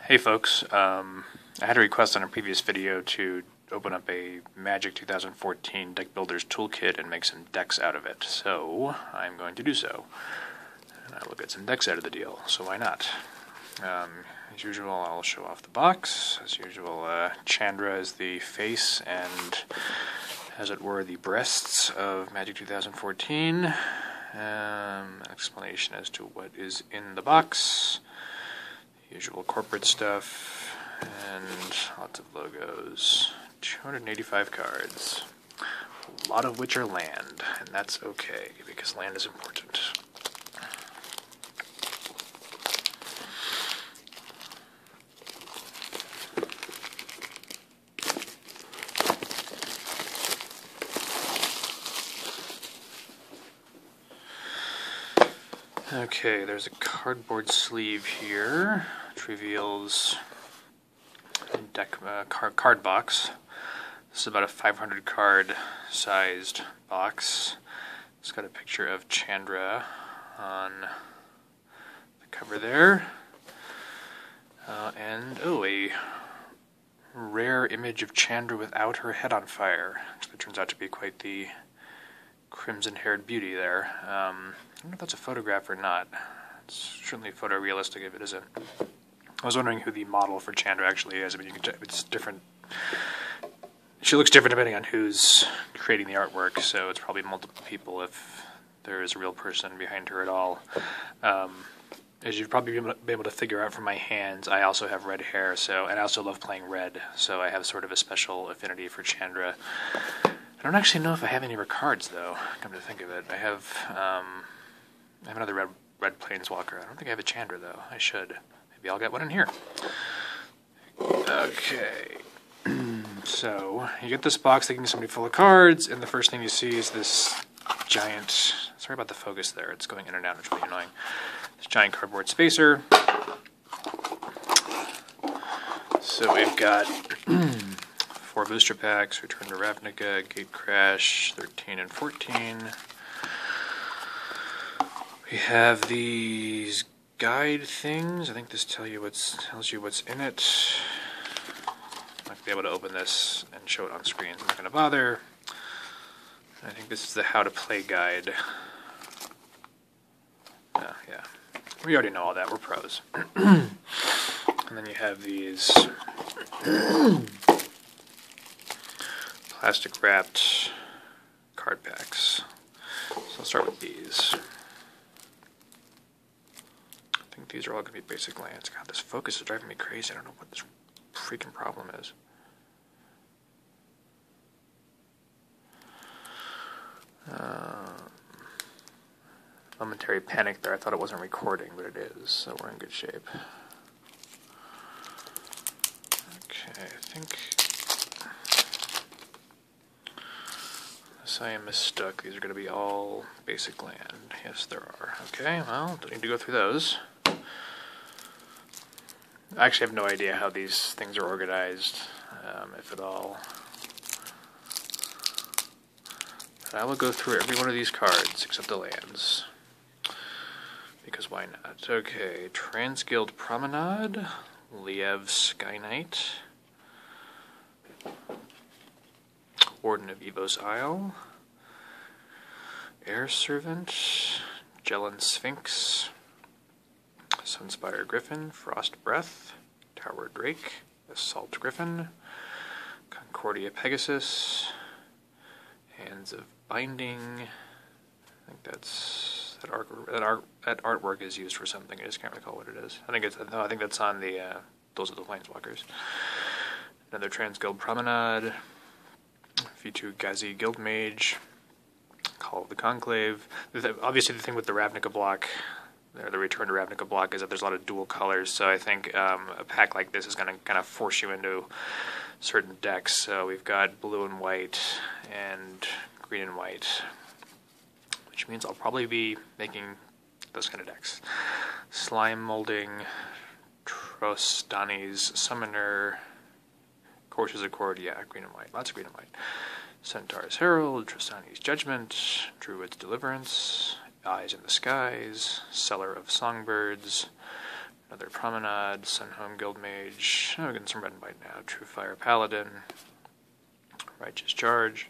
Hey folks, I had a request on a previous video to open up a Magic 2014 Deck Builder's Toolkit and make some decks out of it, so I'm going to do so. And I will get some decks out of the deal, so why not? As usual, I'll show off the box. As usual, Chandra is the face and, as it were, the breasts of Magic 2014. An explanation as to what is in the box. Usual corporate stuff, and lots of logos. 285 cards, a lot of which are land, and that's okay, because land is important. Okay, there's a cardboard sleeve here, which reveals a deck card box. This is about a 500 card sized box. It's got a picture of Chandra on the cover there, and a rare image of Chandra without her head on fire. Actually, turns out to be quite the crimson-haired beauty there. I don't know if that's a photograph or not. It's certainly photorealistic if it isn't. I was wondering who the model for Chandra actually is. I mean, it's different. She looks different depending on who's creating the artwork, so it's probably multiple people if there is a real person behind her at all. As you've probably been able to figure out from my hands, I also have red hair, and I also love playing red, so I have sort of a special affinity for Chandra. I don't actually know if I have any of her cards, though, come to think of it. I have another red Planeswalker. I don't think I have a Chandra, though. I should. Maybe I'll get one in here. Okay. So, you get this box thinking somebody full of cards, and the first thing you see is this giant... Sorry about the focus there. It's going in and out, which is really annoying. This giant cardboard spacer. So we've got... 4 booster packs, Return to Ravnica, Gate Crash, 13 and 14. We have these guide things. I think this tells you what's in it. I'm not going to be able to open this and show it on screen, so I'm not going to bother. I think this is the how to play guide. Yeah. We already know all that, we're pros. And then you have these plastic wrapped card packs. So I'll start with these. I think these are all going to be basic lands. God, this focus is driving me crazy. I don't know what this freaking problem is. Momentary panic there. I thought it wasn't recording, but it is, so we're in good shape. Okay, I think... I am mistook. These are going to be all basic land. Yes, there are. Okay, well, don't need to go through those. I actually have no idea how these things are organized, if at all. But I will go through every one of these cards, except the lands. Because why not? Okay, Transguild Promenade, Liev Sky Knight, Warden of Evos Isle, Air Servant, Jellan Sphinx, Sunspire Griffin, Frost Breath, Tower Drake, Assault Griffin, Concordia Pegasus, Hands of Binding. I think that artwork is used for something. I just can't recall what it is. I think that's on the those are the Planeswalkers. Another Transguild Promenade. V2 Gazi Guildmage, Call of the Conclave. Obviously the thing with the Ravnica block, or the Return to Ravnica block, is that there's a lot of dual colors, so I think a pack like this is going to kind of force you into certain decks. So we've got blue and white, and green and white, which means I'll probably be making those kind of decks. Slime Molding, Trostani's Summoner, Courses Accord, yeah, green and white, lots of green and white. Centaur's Herald, Trostani's Judgment, Druid's Deliverance, Eyes in the Skies, Seller of Songbirds, Another Promenade, Sunhome Guildmage. Oh, we're getting some red and white now. True Fire Paladin. Righteous Charge.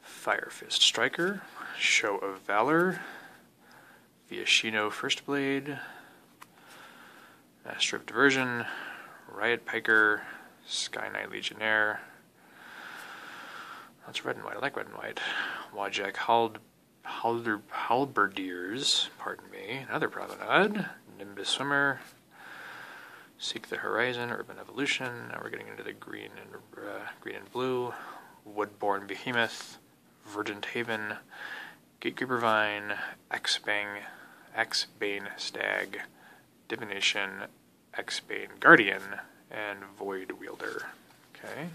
Fire Fist Striker. Show of Valor. Viashino First Blade. Master of Diversion. Riot Piker. Sky Knight Legionnaire. That's red and white. I like red and white. Wajak Halberdiers. Pardon me. Another Promenade. Nimbus Swimmer. Seek the Horizon. Urban Evolution. Now we're getting into the green and blue. Woodborne Behemoth. Verdant Haven. Gatekeeper Vine. Axebane Stag. Divination. Axebane Guardian. And Void Wielder. Okay.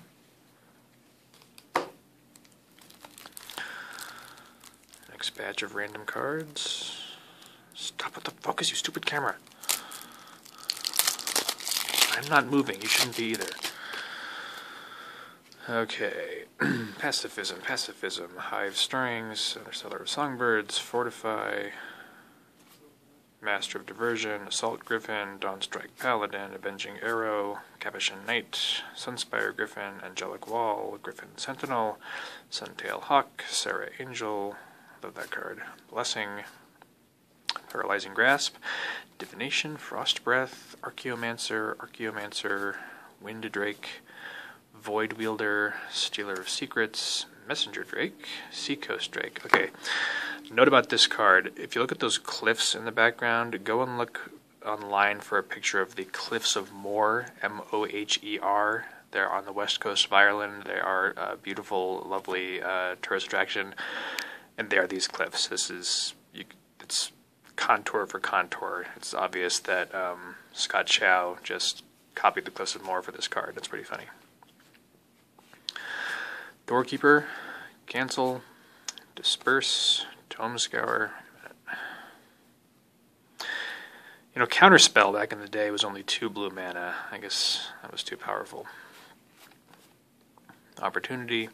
Next batch of random cards. Stop with the focus, you stupid camera. I'm not moving, you shouldn't be either. Okay. Pacifism. Hive Strings, Interstellar of Songbirds, Fortify, Master of Diversion, Assault Griffin, Dawnstrike Paladin, Avenging Arrow, Capuchin Knight, Sunspire Griffin, Angelic Wall, Griffin Sentinel, Suntail Hawk, Sarah Angel, love that card, Blessing, Paralyzing Grasp, Divination, Frost Breath, Archaeomancer, Wind Drake, Void Wielder, Stealer of Secrets, Messenger Drake, Seacoast Drake. Okay, note about this card, if you look at those cliffs in the background, go and look online for a picture of the Cliffs of Moher, M-O-H-E-R. They're on the west coast of Ireland. They are a beautiful, lovely tourist attraction. And they are these cliffs. It's contour for contour. It's obvious that Scott Chow just copied the Cliffs of Moher for this card. That's pretty funny. Doorkeeper, Cancel, Disperse, Tome Scour. You know, Counterspell back in the day was only 2 blue mana. I guess that was too powerful. Opportunity,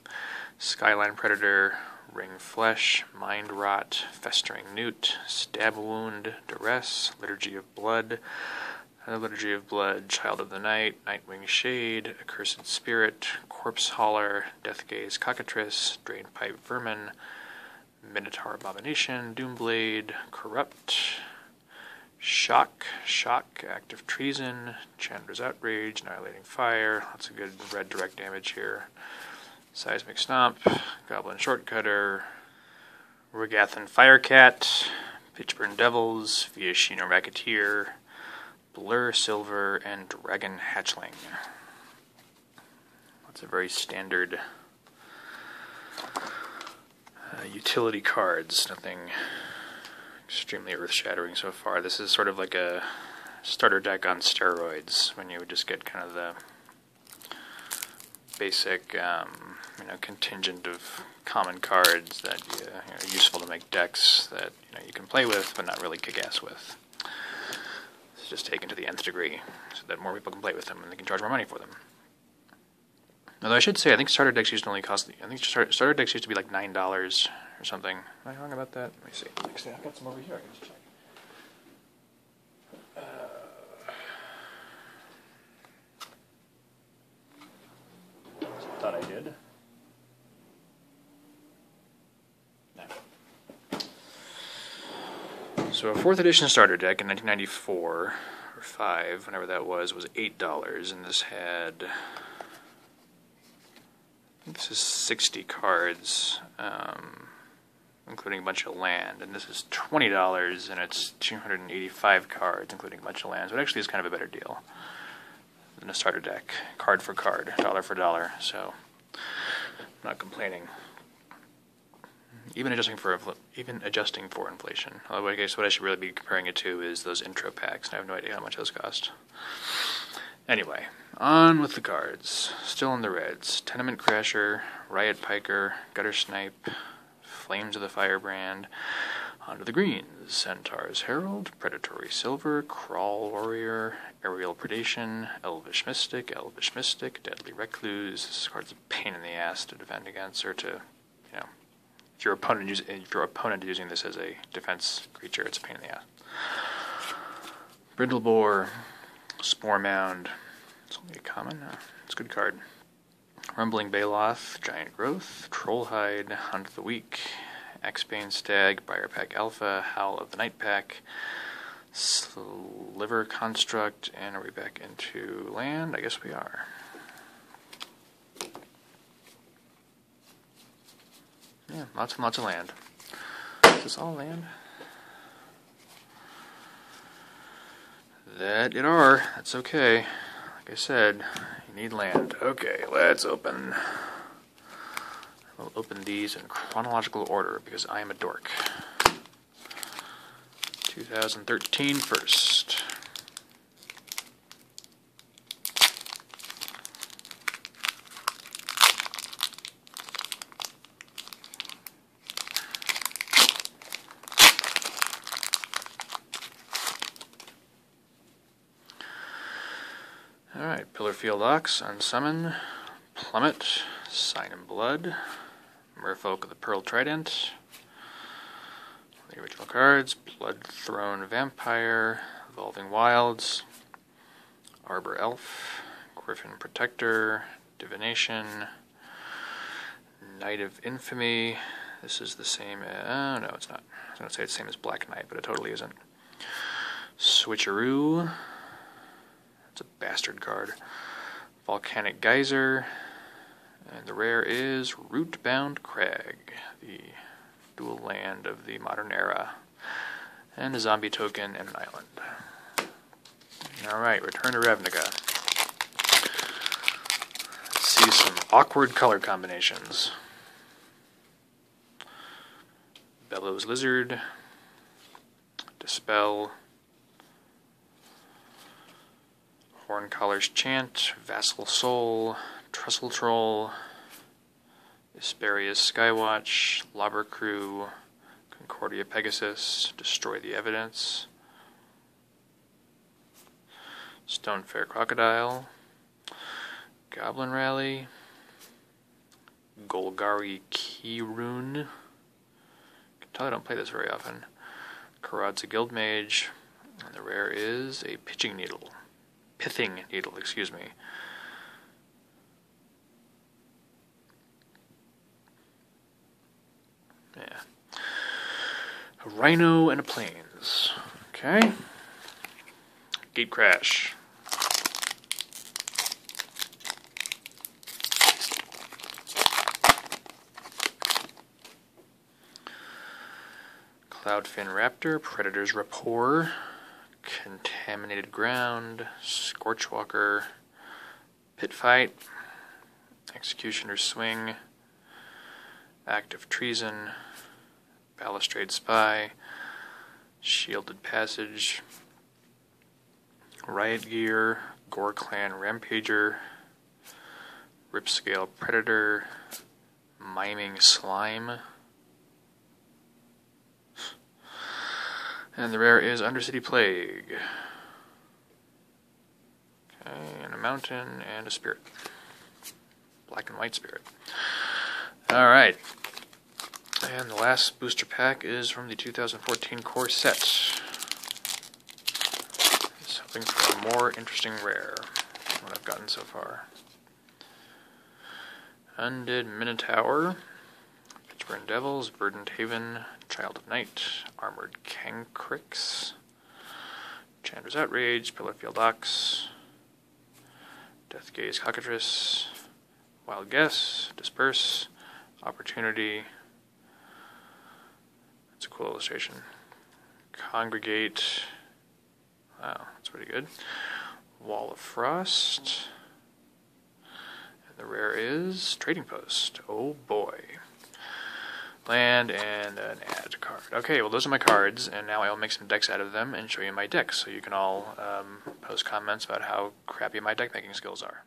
Skyline Predator, Ring Flesh, Mind Rot, Festering Newt, Stab Wound, Duress, Liturgy of Blood, another Liturgy of Blood, Child of the Night, Nightwing Shade, Accursed Spirit, Corpse Hauler, Deathgaze Cockatrice, Drainpipe Vermin, Minotaur Abomination, Doomblade, Corrupt, Shock, Act of Treason, Chandra's Outrage, Annihilating Fire, lots of good red direct damage here. Seismic Stomp, Goblin Shortcutter, Regathan Firecat, Pitchburn Devils, Viashino Racketeer, Blur Silver, and Dragon Hatchling. That's a very standard utility cards, nothing extremely earth-shattering so far. This is sort of like a starter deck on steroids, when you would just get kind of the basic contingent of common cards that are useful to make decks that you can play with but not really kick ass with. It's just taken to the nth degree so that more people can play with them and they can charge more money for them. Although I should say, I think starter decks used to only cost. I think starter decks used to be like $9 or something. Am I wrong about that? Let me see. Actually, I've got some over here. I can just check. I thought I did. No. So a 4th edition starter deck in 1994 or 5, whenever that was $8, and this had. This is 60 cards, including a bunch of land, and this is $20, and it's 285 cards, including a bunch of lands. But actually, it's kind of a better deal than a starter deck, card for card, dollar for dollar. So, I'm not complaining. Even adjusting for inflation. Although I guess what I should really be comparing it to is those intro packs, and I have no idea how much those cost. Anyway, on with the cards. Still in the reds. Tenement Crasher, Riot Piker, Gutter Snipe, Flames of the Firebrand. On to the greens. Centaur's Herald, Predatory Silver, Crawl Warrior, Aerial Predation, Elvish Mystic, Deadly Recluse. This card's a pain in the ass to defend against, or to, if your opponent is using this as a defense creature, it's a pain in the ass. Brindleboar, Spore Mound. It's only a common. It's a good card. Rumbling Baloth, Giant Growth, Trollhide, Hunt of the Week, Axebane Stag, Briarpack Alpha, Howl of the Night Pack, Sliver Construct, and are we back into land? I guess we are. Yeah, lots and lots of land. Is this all land? That it are. That's okay. Like I said, you need land. Okay, let's open. We'll open these in chronological order because I am a dork. 2013 first. Alright, Pillarfield Ox, Unsummon, Plummet, Sign in Blood, Merfolk of the Pearl Trident, the original cards, Blood Throne Vampire, Evolving Wilds, Arbor Elf, Griffin Protector, Divination, Knight of Infamy. This is the same as, no it's not. I was going to say it's the same as Black Knight, but it totally isn't. Switcheroo. It's a bastard card. Volcanic Geyser. And the rare is Rootbound Crag, the dual land of the modern era. And a zombie token and an island. Alright, Return to Ravnica. Let's see some awkward color combinations. Bellows Lizard. Dispel. Horncollar's Chant, Vassal Soul, Trestle Troll, Asperia's Skywatch, Lobber Crew, Concordia Pegasus, Destroy the Evidence, Stonefair Crocodile, Goblin Rally, Golgari Keyrune. You can tell I don't play this very often. Karadza Guildmage, and the rare is a Pithing Needle, excuse me. Yeah. A Rhino and a Plains. Okay. Gate Crash. Cloudfin Raptor, Predator's Rapport, Contaminated Ground, Scorchwalker, Pit Fight, Executioner's Swing, Act of Treason, Balustrade Spy, Shielded Passage, Riot Gear, Gore Clan Rampager, Ripscale Predator, Miming Slime, and the rare is Undercity Plague. Okay, and a mountain and a spirit. Black and white spirit. Alright. And the last booster pack is from the 2014 core set. It's hoping for a more interesting rare than what I've gotten so far. Undead Minotaur, Pitchburn Devils, Verdant Haven, Child of Night, Armored Cancrix, Chandra's Outrage, Pillarfield Ox, Deathgaze Cockatrice, Wild Guess, Disperse, Opportunity. That's a cool illustration. Congregate. Wow, that's pretty good. Wall of Frost. And the rare is Trading Post. Oh boy. Land and an add card. Okay, well those are my cards, and now I'll make some decks out of them and show you my decks, so you can all post comments about how crappy my deck making skills are.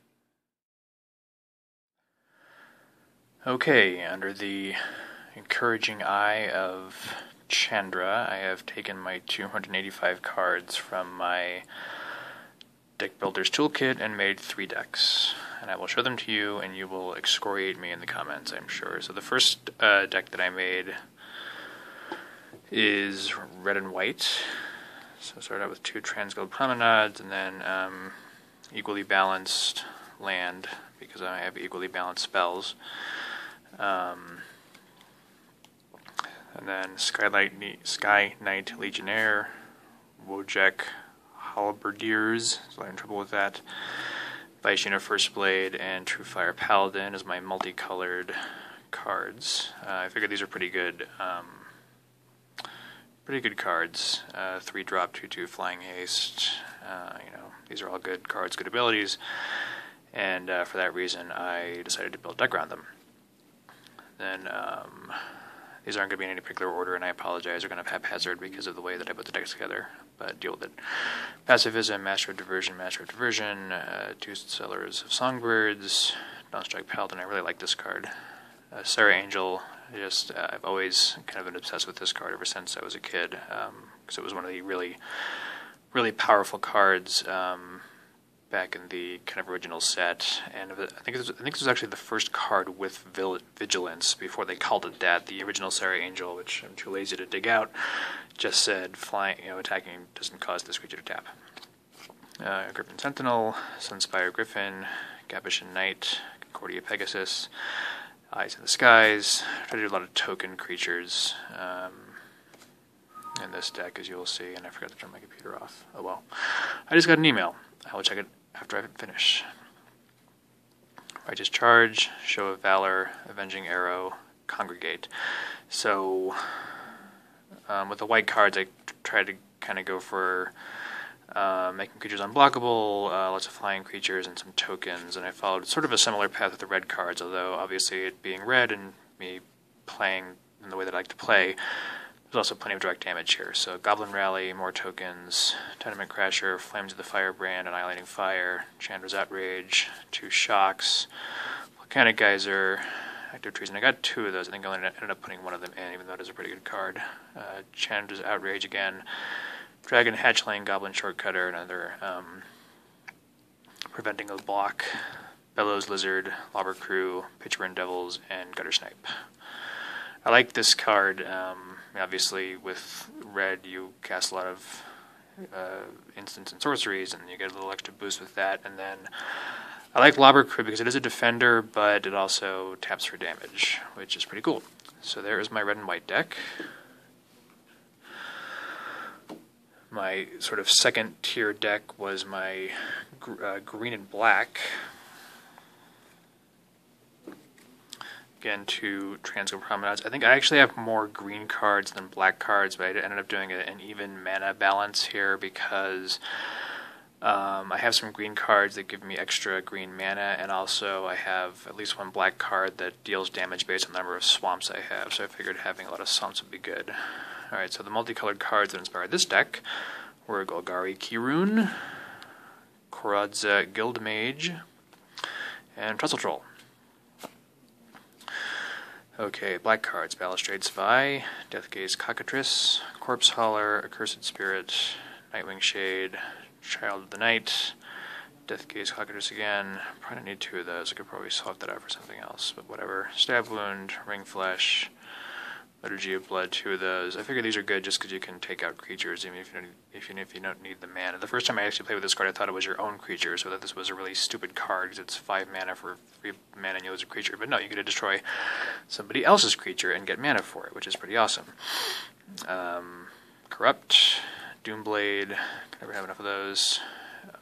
Okay, under the encouraging eye of Chandra, I have taken my 285 cards from my Deck Builder's Toolkit and made 3 decks. And I will show them to you, and you will excoriate me in the comments, I'm sure. So the first deck that I made is red and white. So start out with 2 Transguild Promenades, and then equally balanced land, because I have equally balanced spells. And then Sky Knight Legionnaire, Wojek Halberdiers, so I'm in trouble with that. Vaishina First Blade, and True Fire Paladin as my multicolored cards. I figured these are pretty good cards. 3-drop, 2/2 Flying Haste. These are all good cards, good abilities, and for that reason I decided to build a deck around them. Then these aren't going to be in any particular order, and I apologize, they're going to haphazard because of the way that I put the decks together, but deal with it. Pacifism, Master of Diversion, 2 Sellers of Songbirds, Dawnstrike Paladin. I really like this card. Sarah Angel, I've always kind of been obsessed with this card ever since I was a kid, because it was one of the really, really powerful cards back in the kind of original set, and I think this was actually the first card with Vigilance before they called it that. The original Sarah Angel, which I'm too lazy to dig out, just said flying, attacking doesn't cause this creature to tap. Griffin Sentinel, Sunspire Griffin, Gabashan Knight, Concordia Pegasus, Eyes in the Skies. I try to do a lot of token creatures in this deck, as you will see, and I forgot to turn my computer off. Oh well. I just got an email. I will check it after I finish. Righteous Charge, Show of Valor, Avenging Arrow, Congregate. So, with the white cards, I tried to kind of go for making creatures unblockable, lots of flying creatures, and some tokens, and I followed sort of a similar path with the red cards, although obviously it being red and me playing in the way that I like to play, there's also plenty of direct damage here. So Goblin Rally, more tokens, Tenement Crasher, Flames of the Firebrand, Annihilating Fire, Chandra's Outrage, 2 Shocks, Volcanic Geyser, Active Treason. I got 2 of those. I think I ended up putting one of them in, even though it is a pretty good card. Chandra's Outrage again, Dragon Hatchling, Goblin Shortcutter, another Preventing a Block, Bellows Lizard, Lobber Crew, Pitchburn Devils, and Gutter Snipe. I like this card. Obviously, with red, you cast a lot of instants and sorceries, and you get a little extra boost with that. And then I like Lobber Crew because it is a defender, but it also taps for damage, which is pretty cool. So there is my red and white deck. My sort of second tier deck was my green and black. Again, 2 Transguild Promenades. I think I actually have more green cards than black cards, but I ended up doing an even mana balance here because I have some green cards that give me extra green mana, and also I have at least 1 black card that deals damage based on the number of swamps I have, so I figured having a lot of swamps would be good. Alright, so the multicolored cards that inspired this deck were Golgari Kirun, Koradza Guildmage, and Trestle Troll. Okay, black cards: Balustrade Spy, Deathgaze Cockatrice, Corpse Hauler, Accursed Spirit, Nightwing Shade, Child of the Night, Deathgaze Cockatrice again. Probably don't need 2 of those. I could probably swap that out for something else, but whatever. Stab Wound, Ring Flesh, Liturgy of Blood, 2 of those. I figure these are good just because you can take out creatures even if you don't need the mana. The first time I actually played with this card, I thought it was your own creature, so that this was a really stupid card because it's 5 mana for 3 mana and you lose a creature. But no, you get to destroy somebody else's creature and get mana for it, which is pretty awesome. Corrupt, Doomblade, can never have enough of those.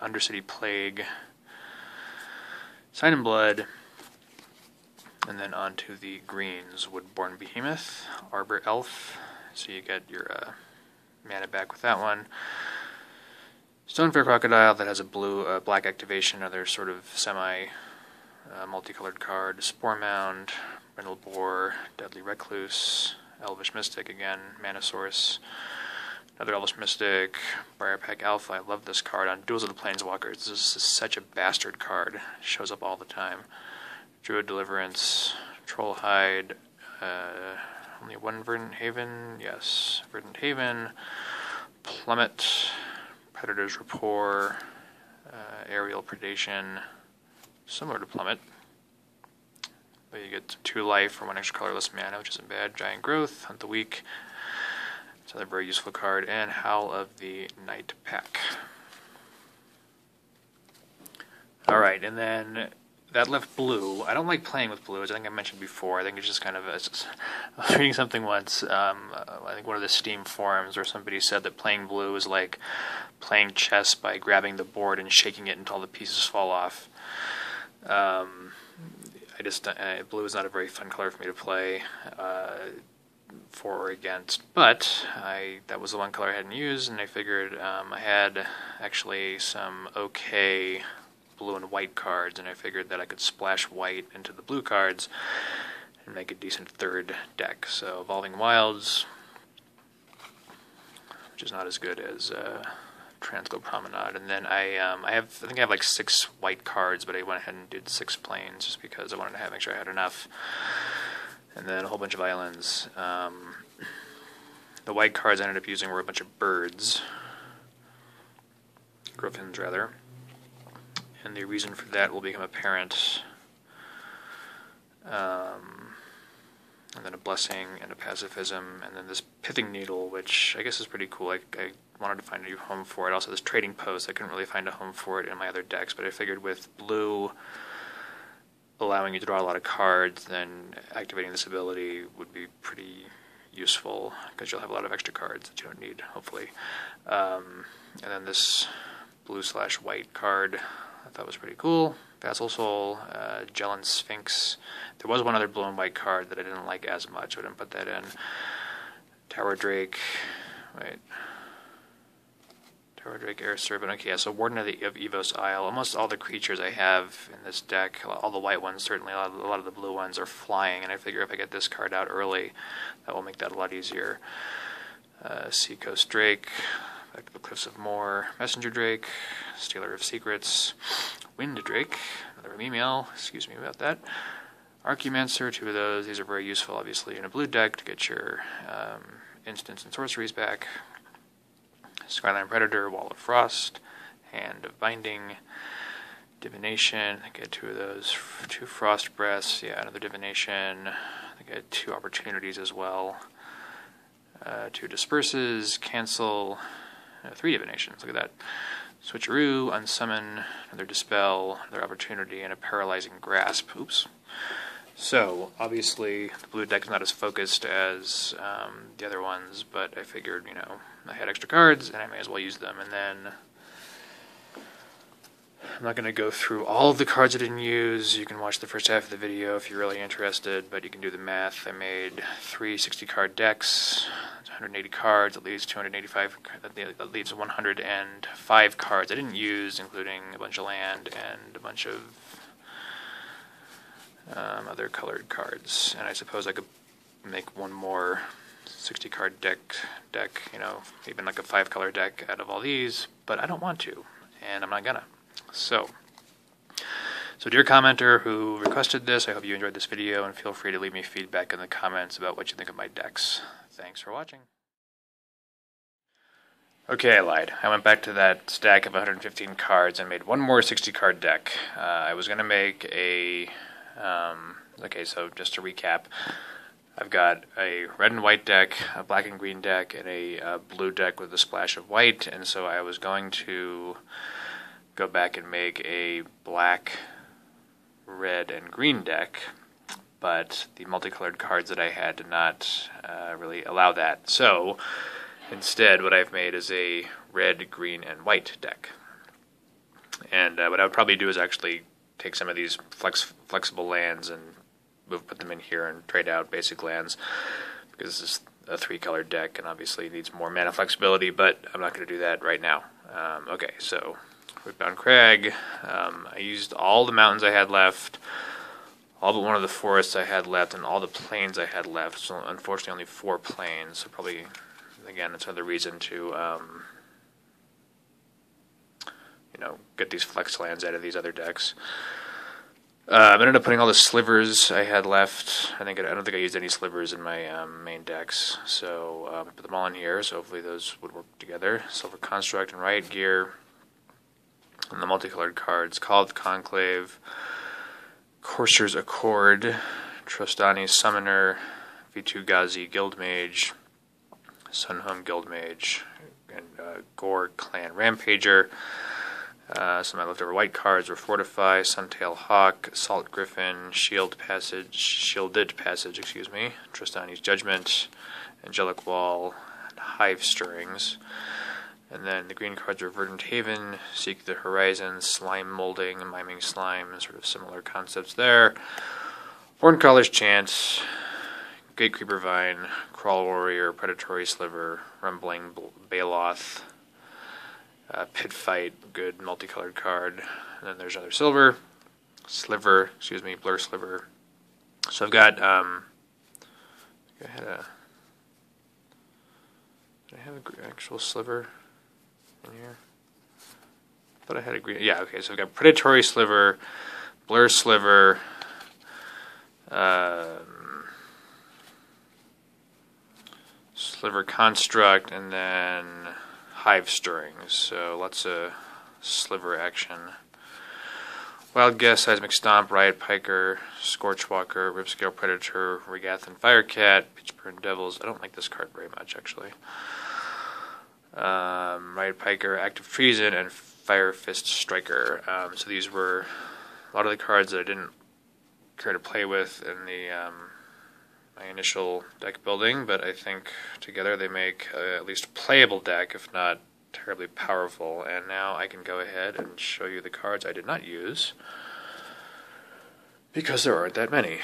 Undercity Plague, Sign in Blood. And then on to the greens: Woodborn Behemoth, Arbor Elf, so you get your mana back with that one. Stonefair Crocodile, that has a black activation, another sort of multicolored card. Spore Mound, Brindle Boar, Deadly Recluse, Elvish Mystic again, Mana Source, another Elvish Mystic, Briarpack Alpha. I love this card on Duels of the Planeswalkers. This is such a bastard card. It shows up all the time. Druid Deliverance, Trollhide, only 1 Verdant Haven, yes, Verdant Haven, Plummet, Predator's Rapport, Aerial Predation, similar to Plummet, but you get 2 life for 1 extra colorless mana, which isn't bad. Giant Growth, Hunt the Weak, It's another very useful card. And Howl of the Night pack. Alright, and then that left blue. I don't like playing with blue, as I think I mentioned before. I think it's just kind of I was reading something once, I think one of the Steam forums, where somebody said that playing blue is like playing chess by grabbing the board and shaking it until the pieces fall off. Blue is not a very fun color for me to play for or against, but that was the one color I hadn't used, and I figured I had actually some okay blue and white cards, and I figured that I could splash white into the blue cards and make a decent third deck. So Evolving Wilds, which is not as good as Transglobe Promenade, and then I think I have like 6 white cards, but I went ahead and did 6 plains just because I wanted to make sure I had enough, and then a whole bunch of islands. The white cards I ended up using were a bunch of birds, griffins rather. And the reason for that will become apparent. And then a blessing and a pacifism, and then this pithing needle, which I guess is pretty cool. I wanted to find a new home for it. Also, this trading post, I couldn't really find a home for it in my other decks, but I figured with blue allowing you to draw a lot of cards, then activating this ability would be pretty useful, because you'll have a lot of extra cards that you don't need, hopefully. And then this blue/white card I thought was pretty cool. Vassal Soul, Gellan Sphinx. There was one other blue and white card that I didn't like as much, so I didn't put that in. Tower Drake. Wait. Tower Drake, Air Servant. Okay, yeah, so Warden of Evos Isle. Almost all the creatures I have in this deck, all the white ones, certainly a lot of the blue ones, are flying, and I figure if I get this card out early, that will make that a lot easier. Seacoast Drake. Back to the Cliffs of Moher, Messenger Drake, Stealer of Secrets, Wind Drake, another Mimiel, excuse me about that, Archaeomancer, 2 of those. These are very useful, obviously, in a blue deck to get your instants and sorceries back. Skyline Predator, Wall of Frost, Hand of Binding, Divination, I get 2 of those, 2 Frost Breaths, yeah, another Divination, I get 2 Opportunities as well, 2 Disperses, Cancel, 3 Divinations, look at that. Switcheroo, Unsummon, another Dispel, another Opportunity, and a Paralyzing Grasp. Oops. So, obviously, the blue deck is not as focused as the other ones, but I figured, I had extra cards, and I may as well use them. And then, I'm not going to go through all of the cards I didn't use. You can watch the first half of the video if you're really interested, but you can do the math. I made 3 60-card decks. 180 cards, that leaves 285, that leaves 105 cards I didn't use, including a bunch of land and a bunch of other colored cards. And I suppose I could make one more 60-card deck, even like a 5-color deck out of all these, but I don't want to, and I'm not gonna. So dear commenter who requested this, I hope you enjoyed this video, and feel free to leave me feedback in the comments about what you think of my decks. Thanks for watching. Okay, I lied. I went back to that stack of 115 cards and made one more 60-card deck. I was going to make a... okay, so just to recap, I've got a red and white deck, a black and green deck, and a blue deck with a splash of white, and so I was going to go back and make a black, red, and green deck, but the multicolored cards that I had did not really allow that. So instead, what I've made is a red, green, and white deck. And what I would probably do is actually take some of these flexible lands and put them in here and trade out basic lands, because this is a 3-colored deck and obviously needs more mana flexibility, but I'm not going to do that right now. Okay, so Rootbound Crag. I used all the mountains I had left, all but one of the forests I had left, and all the plains I had left. So unfortunately only 4 plains, so probably, again, that's another reason to get these flex lands out of these other decks. I ended up putting all the slivers I had left. I don't think I used any slivers in my main decks, so I put them all in here, so hopefully those would work together. Silver Construct and Riot Gear, and the multicolored cards, Call of the Conclave, Courser's Accord, Trostani Summoner, V2 Ghazi Guildmage, Sunhome Guildmage, and Gore Clan Rampager. Some of my leftover white cards were Fortify, Suntail Hawk, Assault Griffin, Shielded Passage, Tristani's Judgment, Angelic Wall, and Hive Stirrings. And then the green cards were Verdant Haven, Seek the Horizon, Slime Molding, Miming Slime, sort of similar concepts there. Horncrawler's Chant, Gatecreeper Vine, Crawl Warrior, Predatory Sliver, Rumbling Baloth, Pit Fight, good multicolored card. And then there's another Blur Sliver. So I've got, did I have an actual sliver in here? I thought I had a green. Yeah, okay, so I've got Predatory Sliver, Blur Sliver, Sliver Construct, and then Hive Stirrings. So lots of sliver action. Wild Guess, Seismic Stomp, Riot Piker, Scorchwalker, Ripscale Predator, Regathan Firecat, Pitchburn Devils. I don't like this card very much, actually. Riot Piker, Active Treason, and Fire Fist Striker. So these were a lot of the cards that I didn't care to play with in the my initial deck building, but I think together they make at least a playable deck, if not terribly powerful. And now I can go ahead and show you the cards I did not use, because there aren't that many.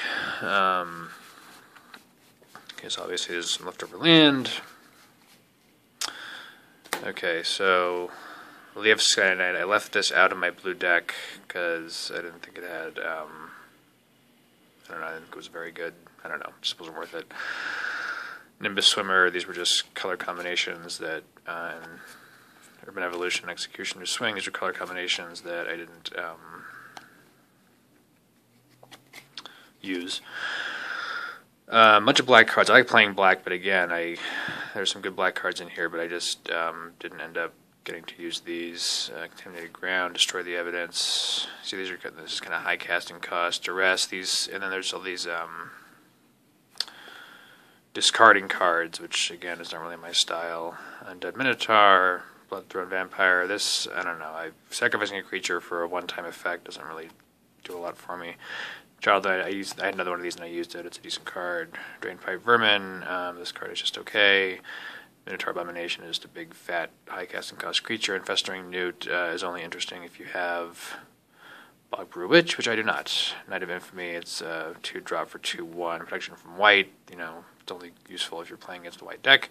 Because obviously there's some leftover land. Okay, so Leaf Skynite, I left this out of my blue deck because I didn't think it had, I don't know, I didn't think it was very good. I don't know, just wasn't worth it. Nimbus Swimmer, these were just color combinations that, in Urban Evolution, Executioner, Swing, these are color combinations that I didn't use. Bunch of black cards. I like playing black, but again, there's some good black cards in here, but I just didn't end up getting to use these. Contaminated Ground, Destroy the Evidence. See, this is kind of high casting cost. Duress, these, and then there's all these discarding cards, which again is not really my style. Undead Minotaur, Bloodthrone Vampire. This, I don't know. Sacrificing a creature for a one-time effect doesn't really do a lot for me. Child, I had another one of these and I used it. It's a decent card. Drainpipe Vermin. This card is just okay. Minotaur Abomination is just a big, fat, high casting cost creature. And Festering Newt is only interesting if you have Bogbrew Witch, which I do not. Knight of Infamy, it's 2-drop for 2/1. Protection from white. You know, it's only useful if you're playing against a white deck.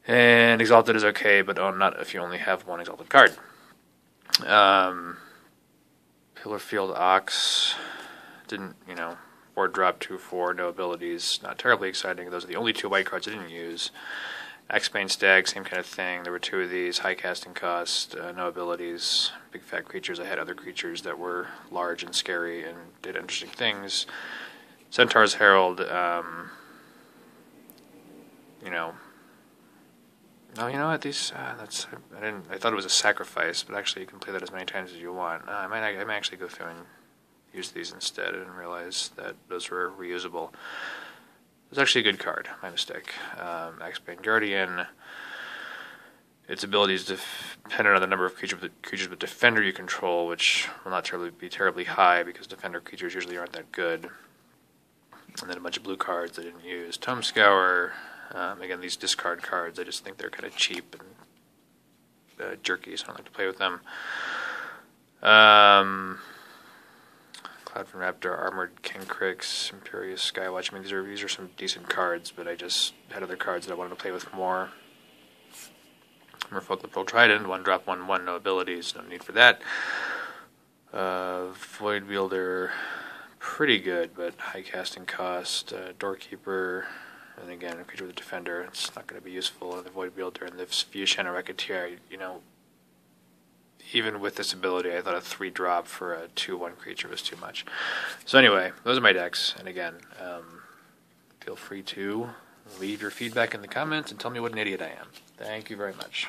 And Exalted is okay, but not if you only have one Exalted card. Pillarfield Ox didn't, 4-drop, 2/4, no abilities, not terribly exciting. Those are the only two white cards I didn't use. Axebane Stag, same kind of thing. There were two of these, high casting cost, no abilities, big fat creatures. I had other creatures that were large and scary and did interesting things. Centaur's Herald, no, you know what? These I thought it was a sacrifice, but actually you can play that as many times as you want. I might actually go through and use these instead. I didn't realize that those were reusable. It was actually a good card. My mistake. Axebane Guardian. Its abilities depend on the number of creatures with Defender you control, which will not be terribly high because Defender creatures usually aren't that good. And then a bunch of blue cards I didn't use. Tome Scour. Again, these discard cards, I just think they're kind of cheap and jerky, so I don't like to play with them. Cloudfin Raptor, Armored Kenkrix, Imperious Skywatch. I mean, these are some decent cards, but I just had other cards that I wanted to play with more. Merfolk Pearl Trident, 1-drop, 1/1, no abilities, no need for that. Void Wielder, pretty good, but high casting cost. Doorkeeper. And again, a creature with a Defender, it's not going to be useful. And the Void Wielder and the Viashana Racketeer, even with this ability, I thought a 3-drop for a 2/1 creature was too much. So anyway, those are my decks. And again, feel free to leave your feedback in the comments and tell me what an idiot I am. Thank you very much.